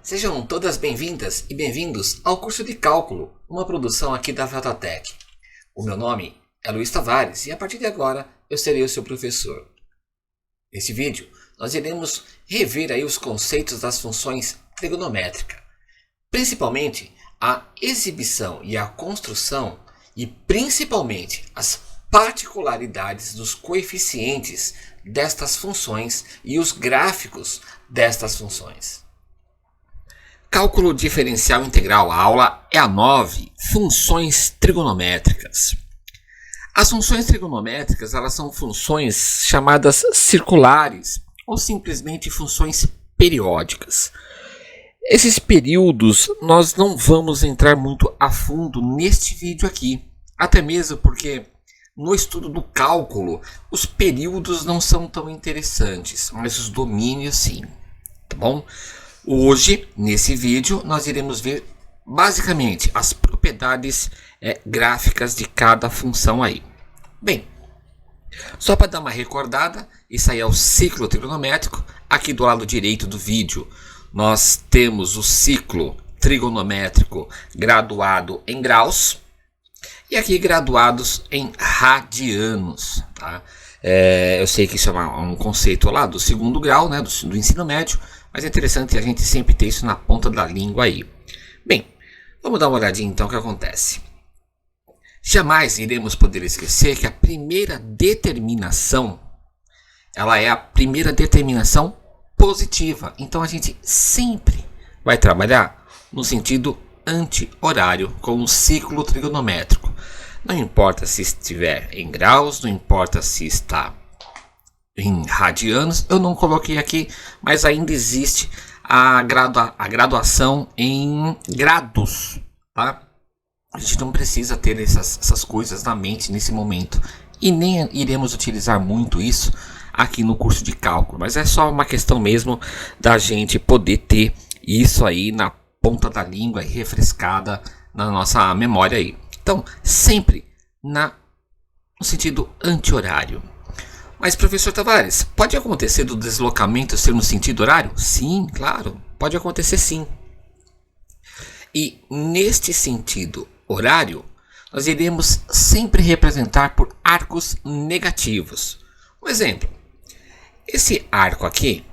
Sejam todas bem-vindas e bem-vindos ao curso de Cálculo, uma produção aqui da Vatatec. O meu nome é Luiz Tavares e a partir de agora eu serei o seu professor. Neste vídeo nós iremos rever aí os conceitos das funções trigonométricas, principalmente a exibição e a construção e principalmente as particularidades dos coeficientes destas funções e os gráficos destas funções. Cálculo diferencial integral, a aula é a 9, funções trigonométricas. As funções trigonométricas, elas são funções chamadas circulares ou simplesmente funções periódicas. Esses períodos nós não vamos entrar muito a fundo neste vídeo aqui, até mesmo porque no estudo do cálculo os períodos não são tão interessantes, mas os domínios sim, tá bom? Hoje, nesse vídeo, nós iremos ver basicamente as propriedades gráficas de cada função aí. Bem, só para dar uma recordada, isso aí é o ciclo trigonométrico. Aqui do lado direito do vídeo, nós temos o ciclo trigonométrico graduado em graus e aqui graduados em radianos, tá? Eu sei que isso é um conceito lá do segundo grau, né, do ensino médio, mas é interessante a gente sempre ter isso na ponta da língua aí. Bem, vamos dar uma olhadinha então o que acontece. Jamais iremos poder esquecer que a primeira determinação, ela é a primeira determinação positiva. Então a gente sempre vai trabalhar no sentido anti-horário com o ciclo trigonométrico. Não importa se estiver em graus, não importa se está em radianos, eu não coloquei aqui, mas ainda existe a graduação em grados, tá? A gente não precisa ter essas coisas na mente nesse momento e nem iremos utilizar muito isso aqui no curso de cálculo, mas é só uma questão mesmo da gente poder ter isso aí na ponta da língua e refrescada na nossa memória aí. Então, sempre no sentido anti-horário. Mas, professor Tavares, pode acontecer do deslocamento ser no sentido horário? Sim, claro, pode acontecer sim. E neste sentido horário, nós iremos sempre representar por arcos negativos. Um exemplo, esse arco aqui,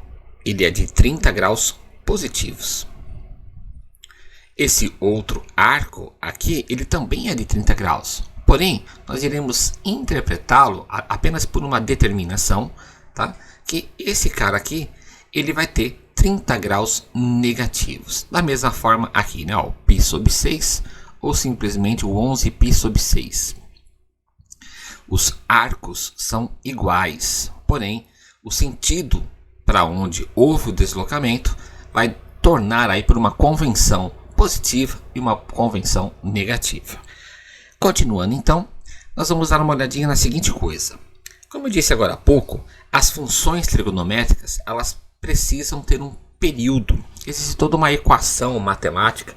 ele é de 30 graus positivos. Esse outro arco aqui, ele também é de 30 graus. Porém, nós iremos interpretá-lo apenas por uma determinação, tá? Que esse cara aqui, ele vai ter 30 graus negativos. Da mesma forma aqui, né? Ó, π sobre 6 ou simplesmente o 11π sobre 6. Os arcos são iguais, porém, o sentido para onde houve o deslocamento vai tornar aí por uma convenção positiva e uma convenção negativa. Continuando então, nós vamos dar uma olhadinha na seguinte coisa. Como eu disse agora há pouco, as funções trigonométricas, elas precisam ter um período. Existe toda uma equação matemática,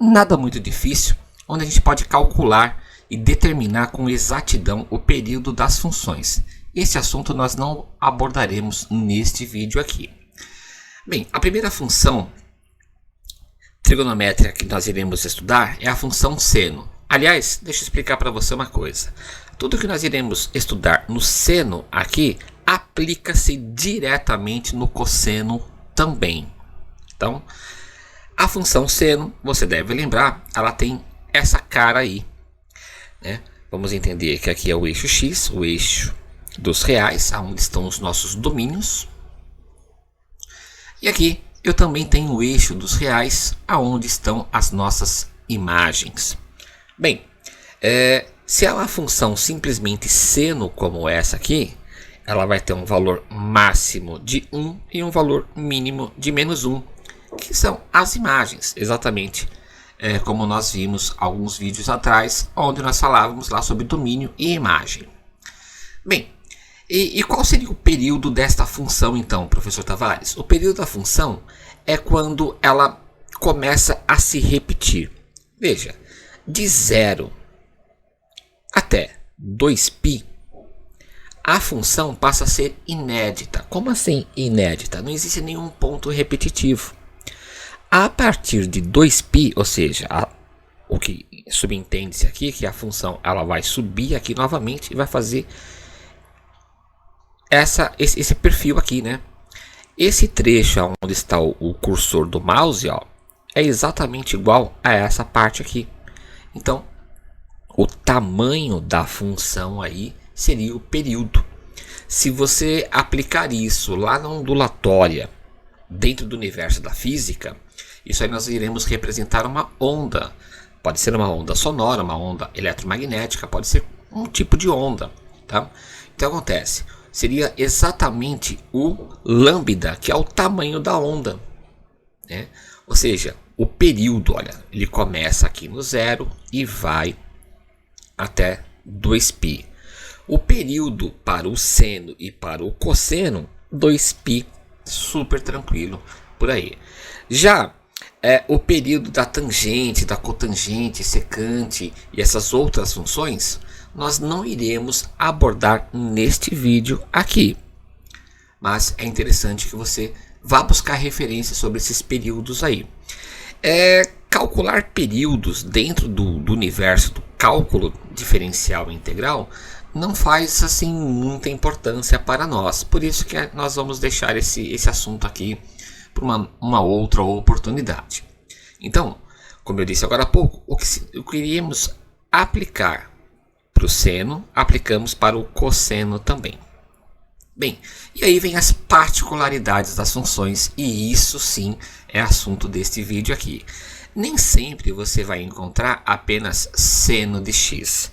nada muito difícil, onde a gente pode calcular e determinar com exatidão o período das funções. Esse assunto nós não abordaremos neste vídeo aqui. Bem, a primeira função trigonométrica que nós iremos estudar é a função seno. Aliás, deixa eu explicar para você uma coisa. Tudo que nós iremos estudar no seno aqui aplica-se diretamente no cosseno também. Então, a função seno, você deve lembrar, ela tem essa cara aí, né? Vamos entender que aqui é o eixo X, o eixo dos reais, onde estão os nossos domínios. E aqui eu também tenho o eixo dos reais, aonde estão as nossas imagens. Bem, se é uma função simplesmente seno como essa aqui, ela vai ter um valor máximo de 1 e um valor mínimo de menos 1, que são as imagens, exatamente como nós vimos alguns vídeos atrás, onde nós falávamos lá sobre domínio e imagem. Bem, e qual seria o período desta função então, professor Tavares? O período da função é quando ela começa a se repetir. Veja, de 0 até 2π, a função passa a ser inédita. Como assim inédita? Não existe nenhum ponto repetitivo. A partir de 2π, ou seja, o que subentende-se aqui, que a função ela vai subir aqui novamente e vai fazer esse perfil aqui, né? Esse trecho onde está o cursor do mouse, ó, é exatamente igual a essa parte aqui. Então, o tamanho da função aí seria o período. Se você aplicar isso lá na ondulatória, dentro do universo da física, isso aí nós iremos representar uma onda. Pode ser uma onda sonora, uma onda eletromagnética, pode ser um tipo de onda, tá? Então acontece, seria exatamente o lambda, que é o tamanho da onda, né? Ou seja, o período, olha, ele começa aqui no 0 e vai até 2π. O período para o seno e para o cosseno, 2π, super tranquilo por aí. Já o período da tangente, da cotangente, secante e essas outras funções, nós não iremos abordar neste vídeo aqui. Mas é interessante que você vá buscar referências sobre esses períodos aí. Calcular períodos dentro do universo do cálculo diferencial integral não faz assim muita importância para nós. Por isso que nós vamos deixar esse assunto aqui para uma outra oportunidade. Então, como eu disse agora há pouco, o que iríamos aplicar para o seno, aplicamos para o cosseno também. Bem, e aí vem as particularidades das funções, e isso sim é assunto deste vídeo aqui. Nem sempre você vai encontrar apenas seno de x.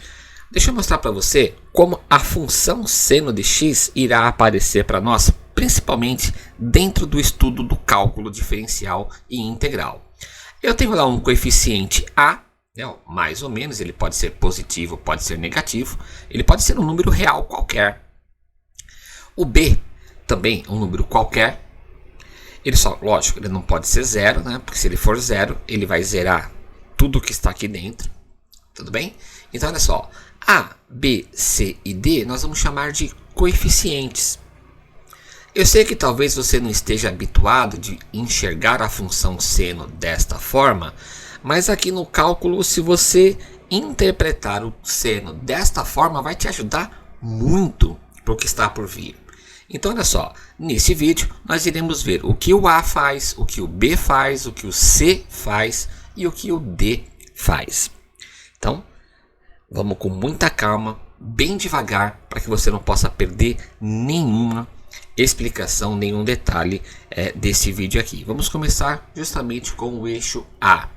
Deixa eu mostrar para você como a função seno de x irá aparecer para nós, principalmente dentro do estudo do cálculo diferencial e integral. Eu tenho lá um coeficiente a, mais ou menos, ele pode ser positivo, pode ser negativo, ele pode ser um número real qualquer. O b também é um número qualquer. Ele só, lógico, ele não pode ser zero, né? Porque se ele for zero, ele vai zerar tudo que está aqui dentro. Tudo bem? Então, olha só. A, B, C e D nós vamos chamar de coeficientes. Eu sei que talvez você não esteja habituado de enxergar a função seno desta forma, mas aqui no cálculo, se você interpretar o seno desta forma, vai te ajudar muito para o que está por vir. Então, olha só, nesse vídeo nós iremos ver o que o A faz, o que o B faz, o que o C faz e o que o D faz. Então, vamos com muita calma, bem devagar, para que você não possa perder nenhuma explicação, nenhum detalhe desse vídeo aqui. Vamos começar justamente com o eixo A.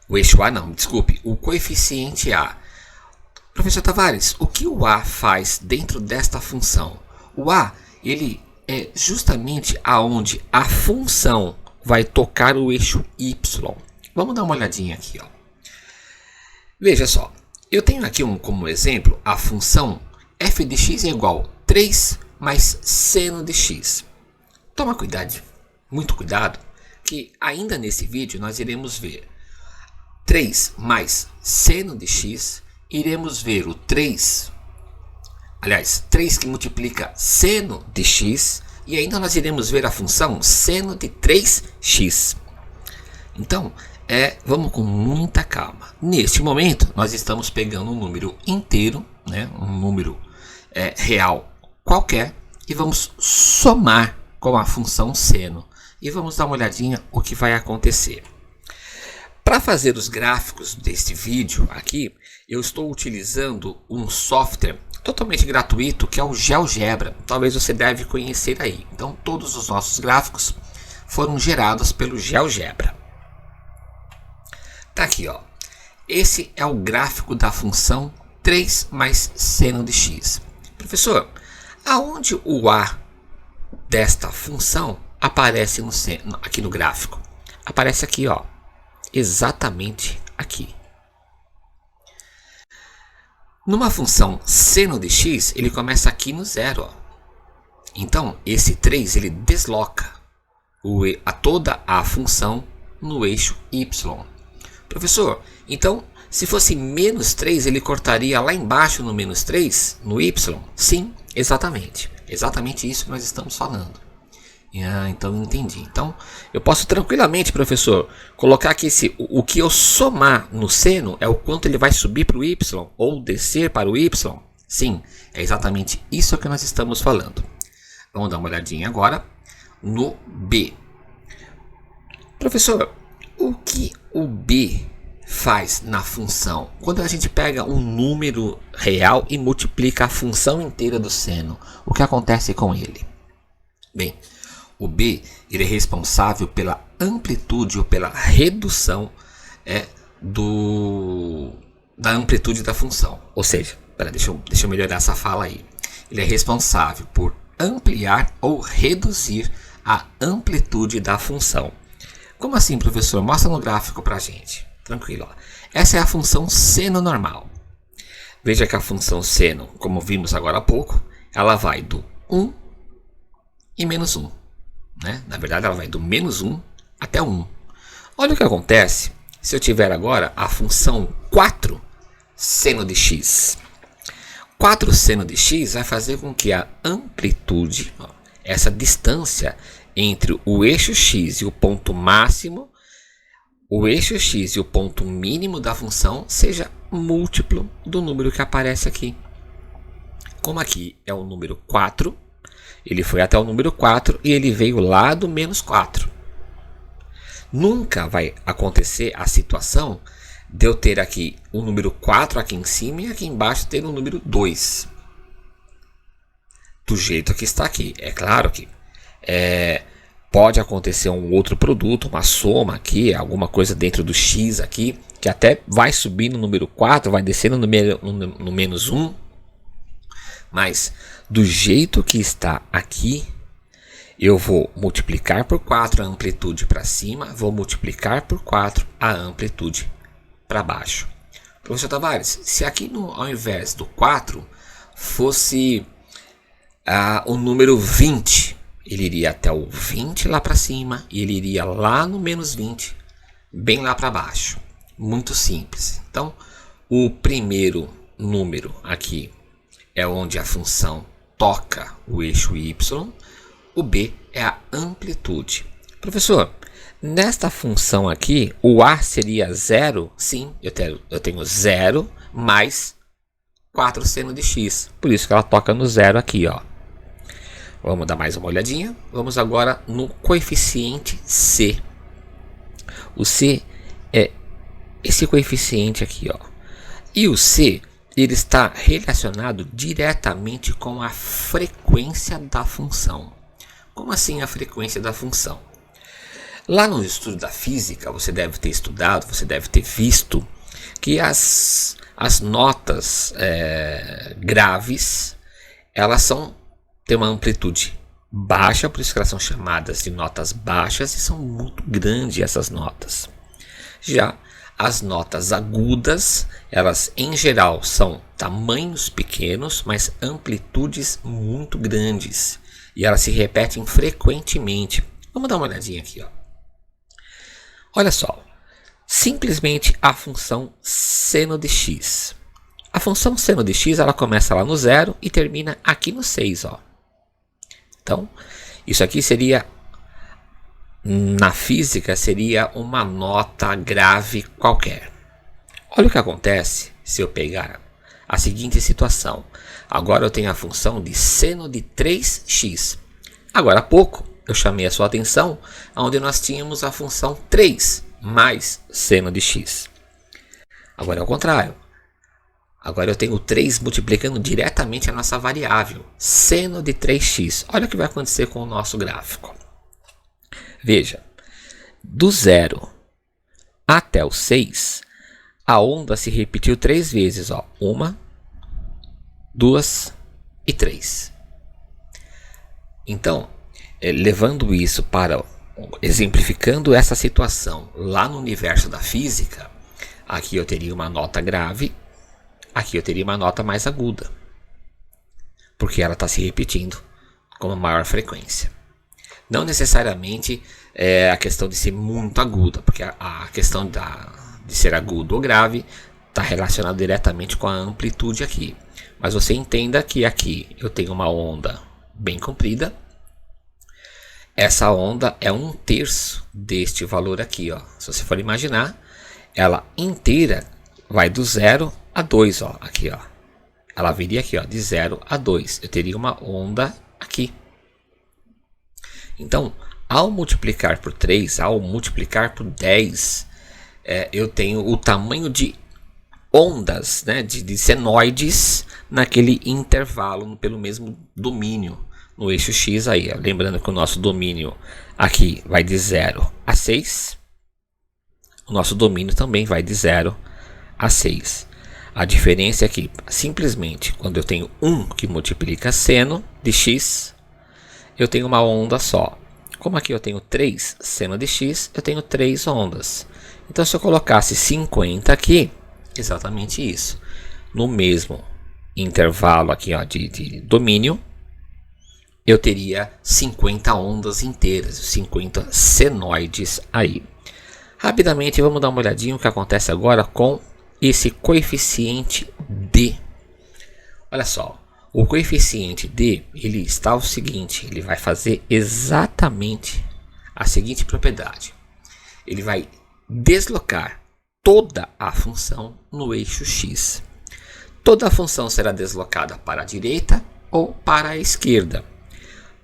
O eixo A não, desculpe, o coeficiente A. Professor Tavares, o que o A faz dentro desta função? O A, ele é justamente aonde a função vai tocar o eixo Y. Vamos dar uma olhadinha aqui, ó. Veja só, eu tenho aqui como exemplo a função f de x é igual a 3 mais seno de x. Toma cuidado, muito cuidado, que ainda nesse vídeo nós iremos ver 3 mais seno de x, iremos ver o 3 que multiplica seno de x, e ainda nós iremos ver a função seno de 3x. Então, vamos com muita calma. Neste momento, nós estamos pegando um número inteiro, né, um número real qualquer, e vamos somar com a função seno. E vamos dar uma olhadinha o que vai acontecer. Para fazer os gráficos deste vídeo aqui, eu estou utilizando um software totalmente gratuito que é o GeoGebra. Talvez você deve conhecer aí. Então, todos os nossos gráficos foram gerados pelo GeoGebra. Tá aqui, ó. Esse é o gráfico da função 3 mais seno de x. Professor, aonde o A desta função aparece aqui no gráfico? Aparece aqui, ó. Exatamente aqui. Numa função seno de x, ele começa aqui no 0. Ó. Então, esse 3 ele desloca toda a função no eixo y. Professor, então, se fosse menos 3, ele cortaria lá embaixo no menos 3, no y? Sim, exatamente. Exatamente isso que nós estamos falando. Ah, então eu entendi. Então eu posso tranquilamente, professor, colocar que o que eu somar no seno é o quanto ele vai subir para o y ou descer para o y. Sim, é exatamente isso que nós estamos falando. Vamos dar uma olhadinha agora no b. Professor, o que o b faz na função? Quando a gente pega um número real e multiplica a função inteira do seno, o que acontece com ele? Bem, o b ele é responsável pela amplitude ou pela redução da amplitude da função. Ou seja, deixa eu melhorar essa fala aí. Ele é responsável por ampliar ou reduzir a amplitude da função. Como assim, professor? Mostra no gráfico para a gente. Tranquilo. Essa é a função seno normal. Veja que a função seno, como vimos agora há pouco, ela vai do 1 e menos 1. Né? Na verdade, ela vai do menos 1 até 1. Olha o que acontece se eu tiver agora a função 4 seno de x. 4 seno de x vai fazer com que a amplitude, essa distância entre o eixo x e o ponto máximo, o eixo x e o ponto mínimo da função seja múltiplo do número que aparece aqui. Como aqui é o número 4, ele foi até o número 4 e ele veio lá do menos 4. Nunca vai acontecer a situação de eu ter aqui o número 4 aqui em cima e aqui embaixo ter o número 2. Do jeito que está aqui. É claro que pode acontecer um outro produto, uma soma aqui, alguma coisa dentro do x aqui, que até vai subir no número 4, vai descer no menos 1. Mas do jeito que está aqui, eu vou multiplicar por 4 a amplitude para cima, vou multiplicar por 4 a amplitude para baixo. Professor Tavares, se aqui ao invés do 4 fosse o número 20, ele iria até o 20 lá para cima e ele iria lá no menos 20, bem lá para baixo. Muito simples. Então, o primeiro número aqui é onde a função toca o eixo y, o b é a amplitude. Professor, nesta função aqui, o a seria 0? Sim, eu tenho 0 mais 4 seno de x. Por isso que ela toca no 0 aqui, ó. Vamos dar mais uma olhadinha. Vamos agora no coeficiente c. O c é esse coeficiente aqui, ó. E o c, ele está relacionado diretamente com a frequência da função. Como assim a frequência da função? Lá no estudo da física, você deve ter estudado, você deve ter visto que as notas graves, elas têm uma amplitude baixa, por isso que elas são chamadas de notas baixas e são muito grandes essas notas. Já as notas agudas, elas em geral são tamanhos pequenos, mas amplitudes muito grandes. E elas se repetem frequentemente. Vamos dar uma olhadinha aqui, ó. Olha só. Simplesmente a função seno de x. A função seno de x, ela começa lá no 0 e termina aqui no 6, ó. Então, isso aqui seria, na física, seria uma nota grave qualquer. Olha o que acontece se eu pegar a seguinte situação. Agora eu tenho a função de seno de 3x. Agora há pouco eu chamei a sua atenção onde nós tínhamos a função 3 mais seno de x. Agora é o contrário. Agora eu tenho o 3 multiplicando diretamente a nossa variável, seno de 3x. Olha o que vai acontecer com o nosso gráfico. Veja, do 0 até o 6, a onda se repetiu 3 vezes. 1, 2 e 3. Então, levando isso para, exemplificando essa situação lá no universo da física, aqui eu teria uma nota grave, aqui eu teria uma nota mais aguda, porque ela está se repetindo com uma maior frequência. Não necessariamente a questão de ser muito aguda, porque a questão de ser agudo ou grave está relacionada diretamente com a amplitude aqui. Mas você entenda que aqui eu tenho uma onda bem comprida essa onda é 1/3 deste valor aqui, ó. Se você for imaginar, ela inteira vai do 0 a 2, ó, aqui, ó. Ela viria aqui, ó, de 0 a 2. Eu teria uma onda aqui. Então, ao multiplicar por 3, ao multiplicar por 10, eu tenho o tamanho de ondas, né, de senoides naquele intervalo pelo mesmo domínio no eixo X aí. Ó. Lembrando que o nosso domínio aqui vai de 0 a 6. O nosso domínio também vai de 0 a 6. A diferença é que, simplesmente, quando eu tenho 1 que multiplica seno de x, eu tenho uma onda só. Como aqui eu tenho 3 seno de x, eu tenho 3 ondas. Então, se eu colocasse 50 aqui, exatamente isso. No mesmo intervalo aqui, ó, de domínio, eu teria 50 ondas inteiras, 50 senoides aí. Rapidamente, vamos dar uma olhadinha no que acontece agora com esse coeficiente D. Olha só, o coeficiente D, ele está o seguinte, ele vai fazer exatamente a seguinte propriedade. Ele vai deslocar toda a função no eixo X. Toda a função será deslocada para a direita ou para a esquerda.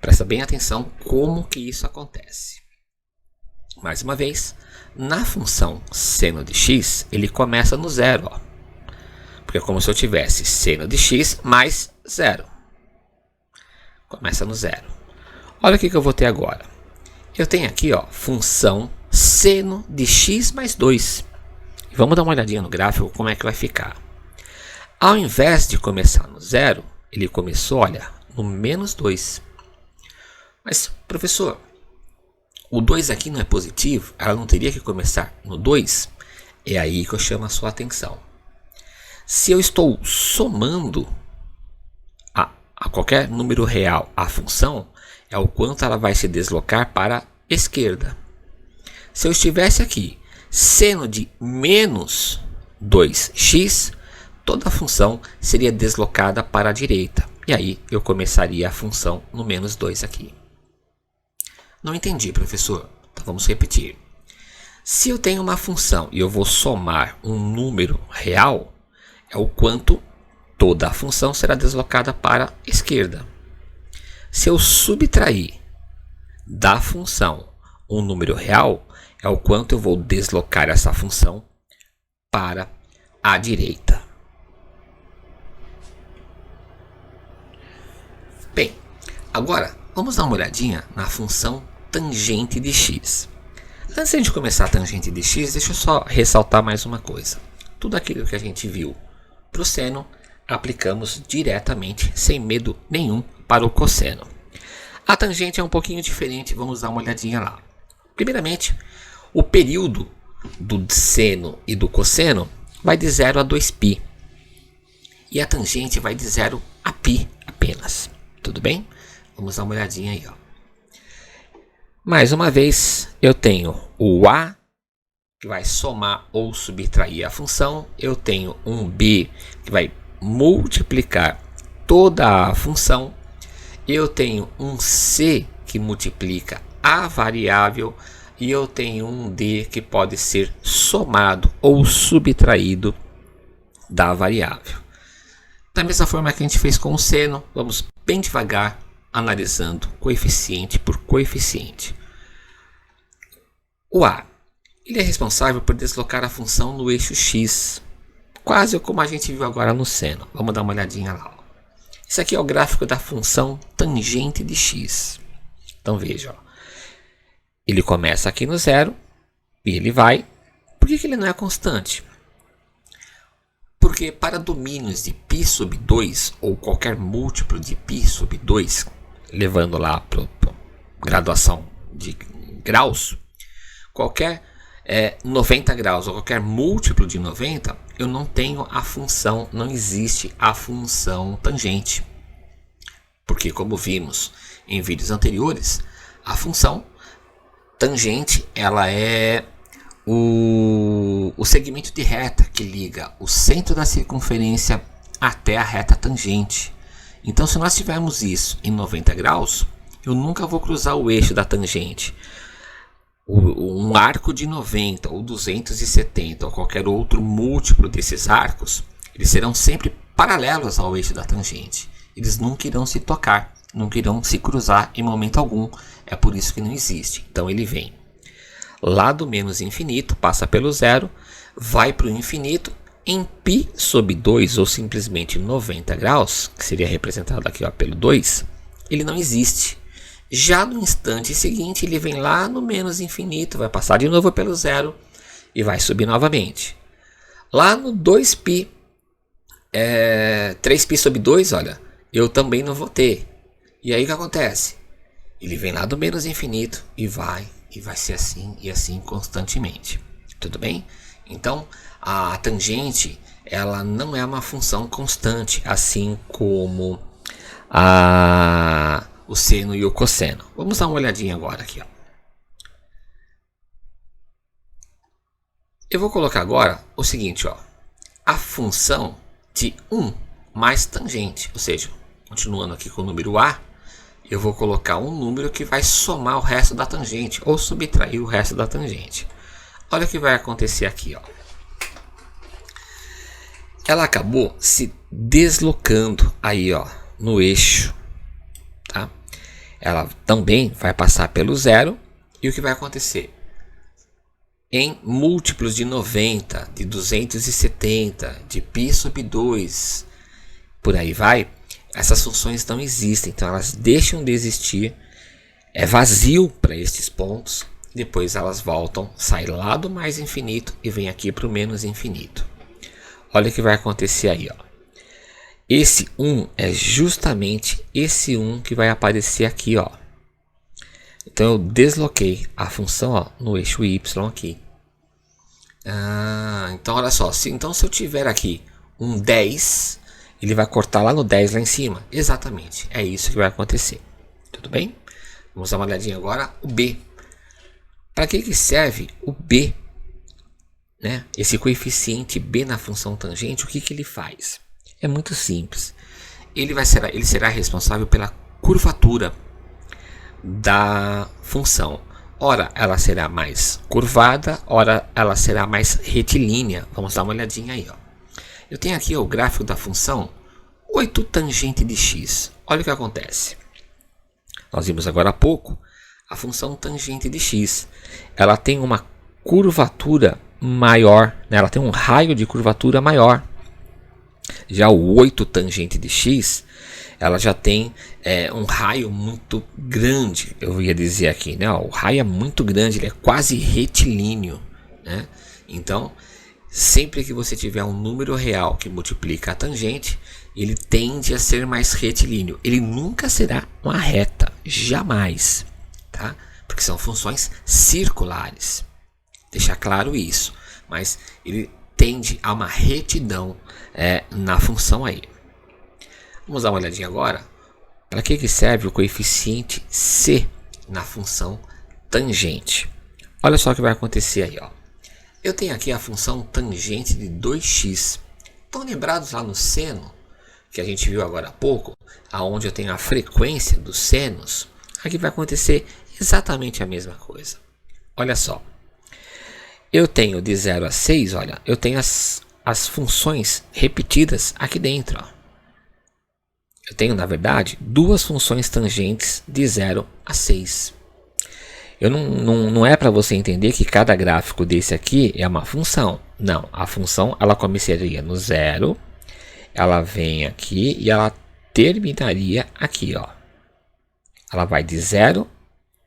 Presta bem atenção como que isso acontece. Mais uma vez, na função seno de x, ele começa no 0. Ó. Porque é como se eu tivesse seno de x mais 0. Começa no 0. Olha o que eu vou ter agora. Eu tenho aqui, ó, função seno de x mais 2. Vamos dar uma olhadinha no gráfico como é que vai ficar. Ao invés de começar no 0, ele começou, olha, no menos 2. Mas, professor, o 2 aqui não é positivo? Ela não teria que começar no 2? É aí que eu chamo a sua atenção. Se eu estou somando a qualquer número real a função, é o quanto ela vai se deslocar para a esquerda. Se eu estivesse aqui, seno de menos 2x, toda a função seria deslocada para a direita. E aí eu começaria a função no menos 2 aqui. Não entendi, professor. Então vamos repetir. Se eu tenho uma função e eu vou somar um número real, é o quanto toda a função será deslocada para a esquerda. Se eu subtrair da função um número real, é o quanto eu vou deslocar essa função para a direita. Bem, agora vamos dar uma olhadinha na função tangente de x. Antes de a gente começar a tangente de x, deixa eu só ressaltar mais uma coisa. Tudo aquilo que a gente viu para o seno, aplicamos diretamente, sem medo nenhum, para o cosseno. A tangente é um pouquinho diferente, vamos dar uma olhadinha lá. Primeiramente, o período do seno e do cosseno vai de 0 a 2π. E a tangente vai de 0 a π apenas. Tudo bem? Vamos dar uma olhadinha aí, ó. Mais uma vez, eu tenho o A, que vai somar ou subtrair a função. Eu tenho um B, que vai multiplicar toda a função. Eu tenho um C, que multiplica a variável. E eu tenho um D, que pode ser somado ou subtraído da variável. Da mesma forma que a gente fez com o seno, vamos bem devagar, analisando coeficiente por coeficiente. O A, ele é responsável por deslocar a função no eixo X, quase como a gente viu agora no seno. Vamos dar uma olhadinha lá. Ó. Esse aqui é o gráfico da função tangente de x. Então veja, ó. Ele começa aqui no 0 e ele vai. Por que ele não é constante? Porque para domínios de π sobre 2 ou qualquer múltiplo de π sobre 2, levando lá para a graduação de graus, qualquer 90 graus ou qualquer múltiplo de 90, eu não tenho a função, não existe a função tangente. Porque, como vimos em vídeos anteriores, a função tangente ela é o segmento de reta que liga o centro da circunferência até a reta tangente. Então, se nós tivermos isso em 90 graus, eu nunca vou cruzar o eixo da tangente. Um arco de 90 ou 270 ou qualquer outro múltiplo desses arcos, eles serão sempre paralelos ao eixo da tangente. Eles nunca irão se tocar, nunca irão se cruzar em momento algum. É por isso que não existe. Então ele vem lá do menos infinito, passa pelo zero, vai para o infinito em π sobre 2 ou simplesmente 90 graus, que seria representado aqui pelo 2, ele não existe. Já no instante seguinte, ele vem lá no menos infinito, vai passar de novo pelo zero e vai subir novamente. Lá no 2π, 3π sobre 2, olha, eu também não vou ter. E aí o que acontece? Ele vem lá do menos infinito e vai ser assim e assim constantemente. Tudo bem? Então, a tangente, ela não é uma função constante, assim como o seno e o cosseno. Vamos dar uma olhadinha agora aqui. Eu vou colocar agora o seguinte, a função de 1 mais tangente, ou seja, continuando aqui com o número a, eu vou colocar um número que vai somar o resto da tangente ou subtrair o resto da tangente. Olha o que vai acontecer aqui, Ela acabou se deslocando aí, no eixo, tá? Ela também vai passar pelo zero e o que vai acontecer? Em múltiplos de 90, de 270, de π sobre 2, por aí vai, essas funções não existem, então elas deixam de existir, é vazio para estes pontos, depois elas voltam, saem lá do mais infinito e vêm aqui para o menos infinito. Olha o que vai acontecer aí, Esse 1 é justamente esse 1 que vai aparecer aqui, Então eu desloquei a função, no eixo y aqui. Então olha só, se eu tiver aqui um 10, ele vai cortar lá no 10 lá em cima. Exatamente, é isso que vai acontecer. Tudo bem? Vamos dar uma olhadinha agora o b. Para que serve o b? Né? Esse coeficiente b na função tangente, o que ele faz? É muito simples. Ele será responsável pela curvatura da função. Ora ela será mais curvada, ora ela será mais retilínea. Vamos dar uma olhadinha aí. Eu tenho aqui o gráfico da função 8 tangente de x. Olha o que acontece. Nós vimos agora há pouco a função tangente de x. Ela tem uma curvatura maior, né? Ela tem um raio de curvatura maior. Já o 8 tangente de x, ela já tem um raio muito grande, eu ia dizer aqui, né? O raio é muito grande, ele é quase retilíneo, né? Então, sempre que você tiver um número real que multiplica a tangente, ele tende a ser mais retilíneo. Ele nunca será uma reta, jamais, tá? Porque são funções circulares. Deixar claro isso, mas ele tende a uma retidão na função aí. Vamos dar uma olhadinha agora. Para que serve o coeficiente c na função tangente? Olha só o que vai acontecer aí, Eu tenho aqui a função tangente de 2x. Estão lembrados lá no seno, que a gente viu agora há pouco, aonde eu tenho a frequência dos senos? Aqui vai acontecer exatamente a mesma coisa. Olha só. Eu tenho de 0 a 6, olha, eu tenho as funções repetidas aqui dentro. Eu tenho, na verdade, duas funções tangentes de 0 a 6. Não é para você entender que cada gráfico desse aqui é uma função. Não, a função ela começaria no 0, ela vem aqui e ela terminaria aqui. Ela vai de 0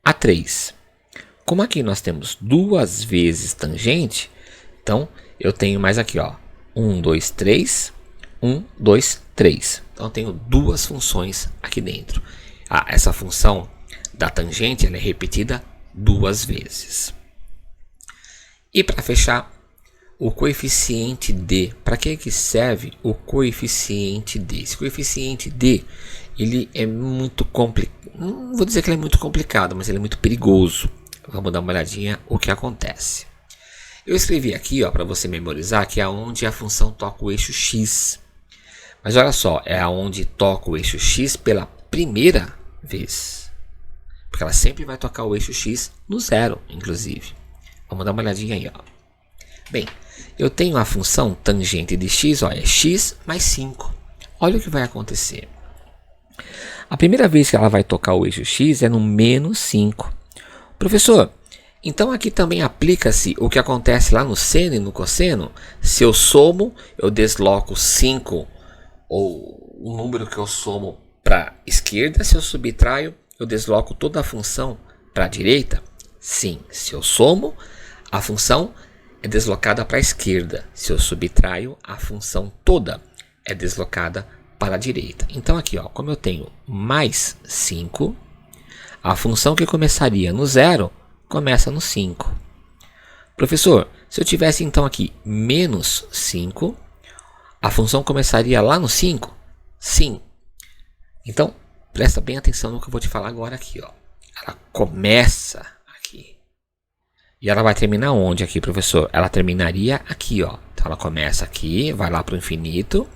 a 3. Como aqui nós temos duas vezes tangente, então eu tenho mais aqui, 1, 2, 3, 1, 2, 3. Então eu tenho duas funções aqui dentro. Essa função da tangente ela é repetida duas vezes. E para fechar, o coeficiente d. Para que serve o coeficiente d? Esse coeficiente d ele é muito complicado. Não vou dizer que ele é muito complicado, mas ele é muito perigoso. Vamos dar uma olhadinha o que acontece. Eu escrevi aqui para você memorizar que é onde a função toca o eixo x. Mas olha só, é onde toca o eixo x pela primeira vez. porque ela sempre vai tocar o eixo x no zero, inclusive. Vamos dar uma olhadinha aí, ó. Bem, eu tenho a função tangente de x, ó, é x mais 5. Olha o que vai acontecer. A primeira vez que ela vai tocar o eixo x é no menos 5. Professor, então aqui também aplica-se o que acontece lá no seno e no cosseno. Se eu somo, eu desloco 5, ou o número que eu somo para a esquerda. Se eu subtraio, eu desloco toda a função para a direita. Sim, se eu somo, a função é deslocada para a esquerda. Se eu subtraio, a função toda é deslocada para a direita. Então aqui, ó, como eu tenho mais 5, a função que começaria no 0 começa no 5. Professor, se eu tivesse então aqui menos 5, a função começaria lá no 5? Sim. Então, presta bem atenção no que eu vou te falar agora aqui, ó. Ela começa aqui. E ela vai terminar onde aqui, professor? Ela terminaria aqui, ó. Então ela começa aqui, vai lá para o infinito.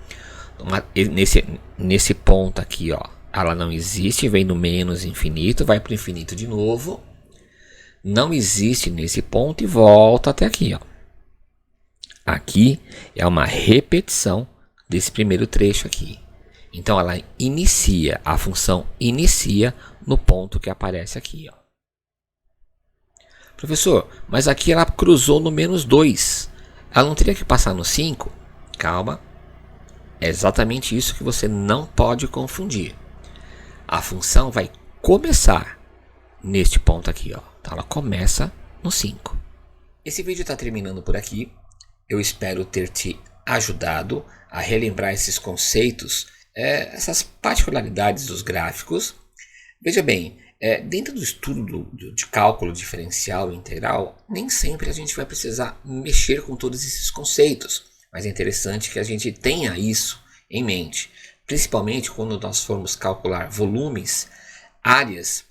Nesse ponto aqui, ó, ela não existe, vem no menos infinito, vai para o infinito de novo, não existe nesse ponto e volta até aqui, ó. Aqui é uma repetição desse primeiro trecho aqui. Então ela inicia, a função inicia no ponto que aparece aqui, ó. Professor, mas aqui ela cruzou no menos 2. Ela não teria que passar no 5? Calma. É exatamente isso que você não pode confundir. A função vai começar neste ponto aqui, ó. Então ela começa no 5. Esse vídeo está terminando por aqui. Eu espero ter te ajudado a relembrar esses conceitos, essas particularidades dos gráficos. Veja bem, dentro do estudo de cálculo diferencial e integral, nem sempre a gente vai precisar mexer com todos esses conceitos. Mas é interessante que a gente tenha isso em mente, principalmente quando nós formos calcular volumes, áreas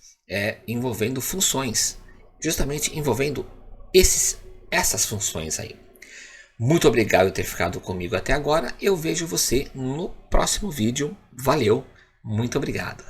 envolvendo funções, justamente envolvendo essas funções aí. Muito obrigado por ter ficado comigo até agora. Eu vejo você no próximo vídeo. Valeu, muito obrigado.